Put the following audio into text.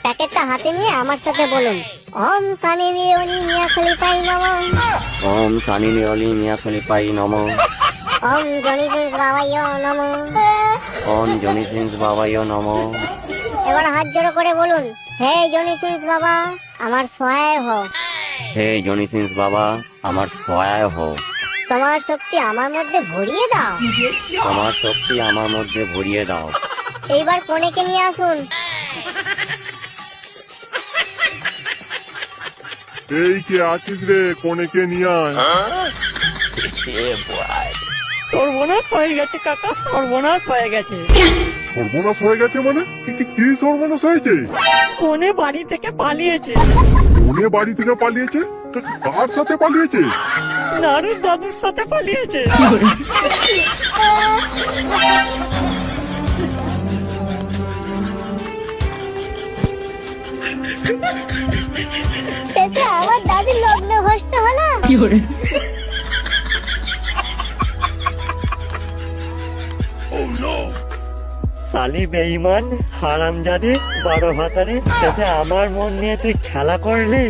প্যাকেটটা হাতে নিয়ে আমার সাথে বলুন, ওম সানি লিওনি মিয়া খলিফাই নমঃ, ওম সানি লিওনি মিয়া খলিফাই নমঃ, ওম জনি সিন্স বাবাইও নমঃ। ওম জনি সিন্স বাবাইও নমঃ। এবার হাত জোড়ো করে বলুন, হে জনি সিন্স বাবা, আমার সহায় হও। হে জনি সিন্স বাবা, আমার সহায় হও। তোমার শক্তি আমার মধ্যে ভরিয়ে দাও। তোমার শক্তি আমার মধ্যে ভরিয়ে দাও। এইবার কনেকে নিয়ে আসুন। এই কে আছিস রে, কনেকে নিয়ে আয়। সর্বনাশ হয়ে গেছে কাকা, সর্বনাশ হয়ে গেছে। সর্বনাশ হয়ে গেছে মানে? কি সর্বনাশ হয়েছে? কোনে বাড়ি থেকে পালিয়েছে। কনে বাড়ি থেকে পালিয়েছে? কার সাথে পালিয়েছে? নারুর দাদুর সাথে পালিয়েছে। শেষে আমার দাদির লগ্ন ভ্রষ্ট হলো। সালি বেঈমান হারামজাদে 12 ভাতারে, শেষে আমার মন নিয়ে তুই খেলা করলি।